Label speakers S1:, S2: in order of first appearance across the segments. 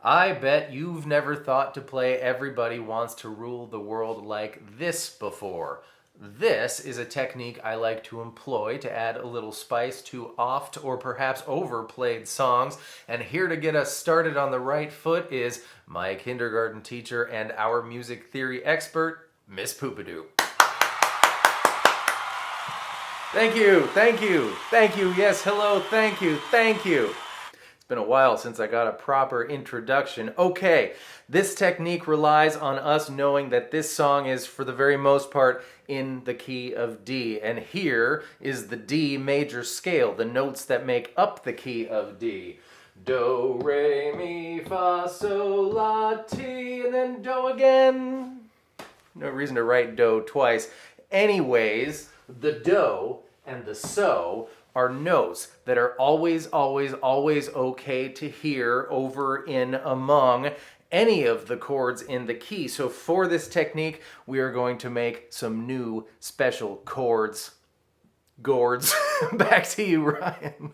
S1: I bet you've never thought to play Everybody Wants to Rule the World like this before. This is a technique I like to employ to add a little spice to oft or perhaps overplayed songs. And here to get us started on the right foot is my kindergarten teacher and our music theory expert, Miss Poopadoo. Thank you, thank you, thank you, yes, hello, thank you, thank you. It's been a while since I got a proper introduction. Okay, this technique relies on us knowing that this song is, for the very most part, in the key of D. And here is the D major scale, the notes that make up the key of D. Do, re, mi, fa, sol, la, ti, and then do again. No reason to write do twice. Anyways, the do and the so are notes that are always okay to hear over in among any of the chords in the key. So for this technique, we are going to make some new special chords. Gourds. Back to you, Ryan.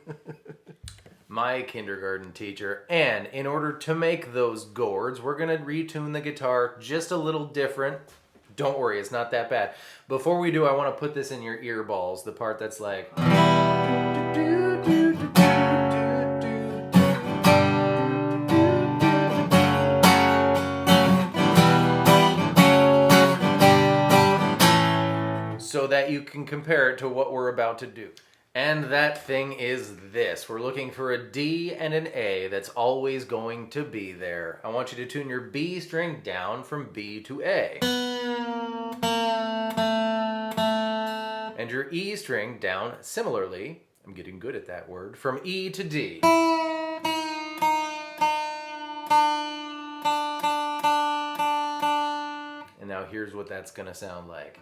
S1: My kindergarten teacher. And in order to make those gourds, we're going to retune the guitar just a little different. Don't worry, it's not that bad. Before we do, I want to put this in your ear balls, the part that's like... so that you can compare it to what we're about to do. And that thing is this. We're looking for a D and an A that's always going to be there. I want you to tune your B string down from B to A. And your E string down similarly, I'm getting good at that word, from E to D. And now here's what that's gonna sound like.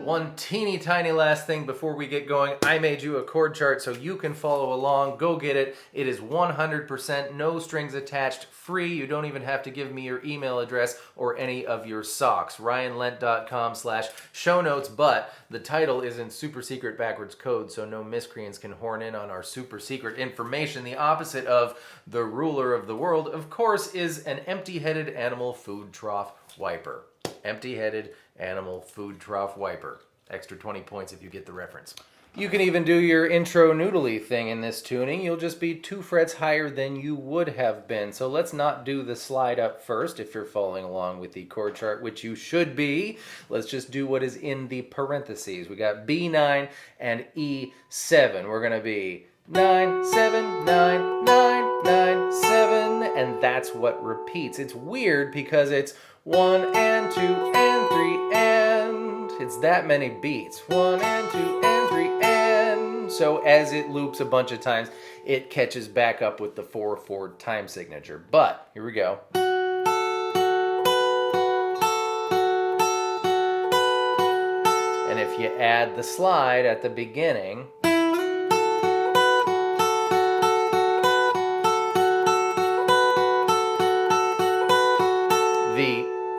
S1: One teeny tiny last thing before we get going. I made you a chord chart so you can follow along. Go get it. It is 100% no strings attached, free. You don't even have to give me your email address or any of your socks. RyanLent.com/show notes, but the title is in super secret backwards code so no miscreants can horn in on our super secret information. The opposite of the ruler of the world, of course, is an empty-headed animal food trough wiper. Empty-headed animal food trough wiper. Extra 20 points if you get the reference. You can even do your intro noodly thing in this tuning. You'll just be 2 frets higher than you would have been. So let's not do the slide up first if you're following along with the chord chart, which you should be. Let's just do what is in the parentheses. We got B9 and E7. We're going to be 9, 7, 9, 9, 9, 7, and that's what repeats. It's weird because it's 1 and 2 and 3 and it's that many beats. 1 and 2 and 3 and so as it loops a bunch of times, it catches back up with the 4/4 time signature. But here we go. And if you add the slide at the beginning,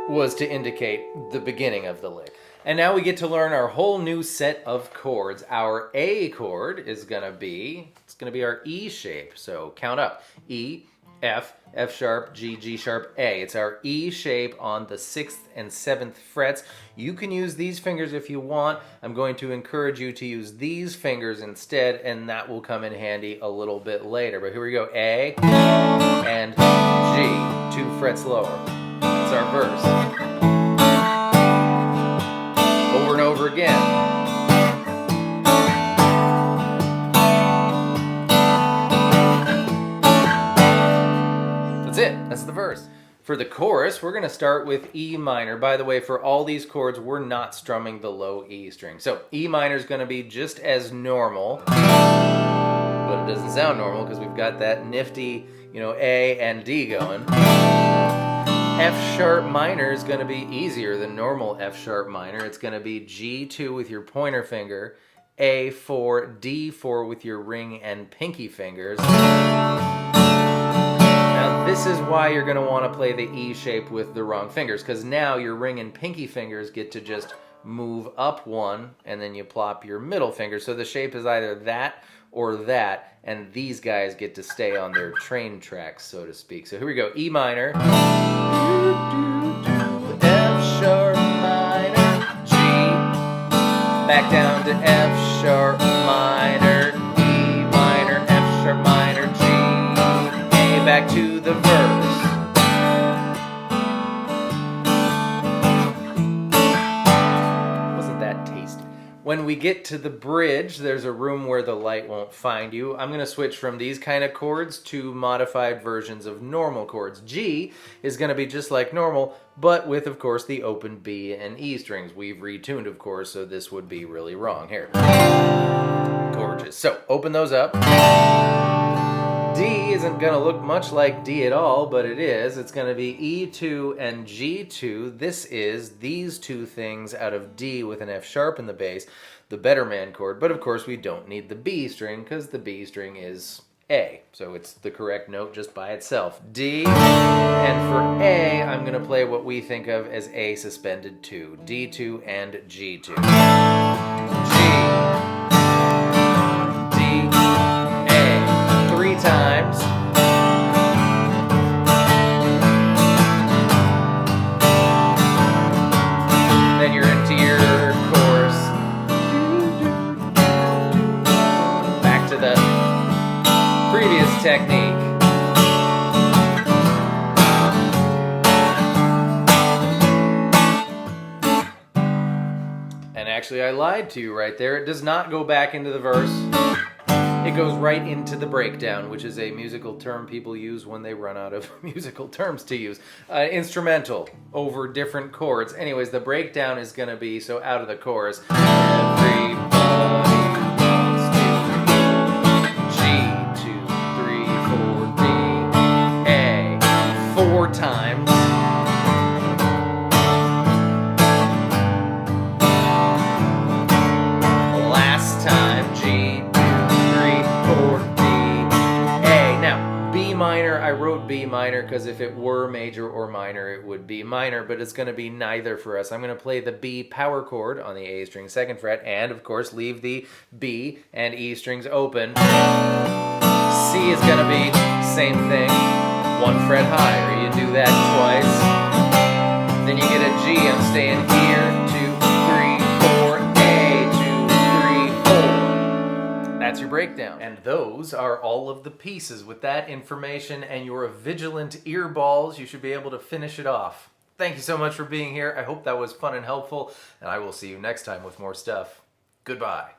S1: was to indicate the beginning of the lick. And now we get to learn our whole new set of chords. Our A chord is gonna be our E shape. So count up. E, F, F sharp, G, G sharp, A. It's our E shape on the 6th and 7th frets. You can use these fingers if you want. I'm going to encourage you to use these fingers instead, and that will come in handy a little bit later. But here we go. A and G, 2 frets lower. That's our verse. Over and over again. That's it. That's the verse. For the chorus, we're going to start with E minor. By the way, for all these chords, we're not strumming the low E string. So E minor is going to be just as normal, but it doesn't sound normal because we've got that nifty, A and D going. F sharp minor is going to be easier than normal F sharp minor. It's going to be G2 with your pointer finger, A4, D4 with your ring and pinky fingers. Now This is why you're going to want to play the E shape with the wrong fingers, because now your ring and pinky fingers get to just move up one, and then you plop your middle finger. So the shape is either that or that, and these guys get to stay on their train tracks, so to speak. So here we go. E minor, F sharp minor, G, back down to F sharp minor, E minor, F sharp minor, G, A, back to the verse. When we get to the bridge, there's a room where the light won't find you. I'm going to switch from these kind of chords to modified versions of normal chords. G is going to be just like normal, but with, of course, the open B and E strings. We've retuned, of course, so this would be really wrong. Here. Gorgeous. So, open those up. D isn't going to look much like D at all, but it is. It's going to be E2 and G2. This is these two things out of D with an F sharp in the bass, the better man chord. But of course we don't need the B string because the B string is A. So it's the correct note just by itself. D. And for A, I'm going to play what we think of as A suspended 2. D2 and G2. G. Times. Then you're into your chorus. Back to the previous technique. And actually I lied to you right there. It does not go back into the verse. It goes right into the breakdown, which is a musical term people use when they run out of musical terms to use. Instrumental over different chords. Anyways, the breakdown is going to be, so out of the chorus, everybody wants to G, 2, 3, 4, D, A, 4 times. Last time, G, minor, I wrote B minor because if it were major or minor, it would be minor, but it's going to be neither for us. I'm going to play the B power chord on the A string 2nd fret, and of course leave the B and E strings open. C is going to be same thing, 1 fret higher. You do that twice, then you get a G. I'm staying here, 2, 3, 4, A, 2, 3, 4. That's your breakdown. And those are all of the pieces. With that information and your vigilant earballs, you should be able to finish it off. Thank you so much for being here. I hope that was fun and helpful, and I will see you next time with more stuff. Goodbye.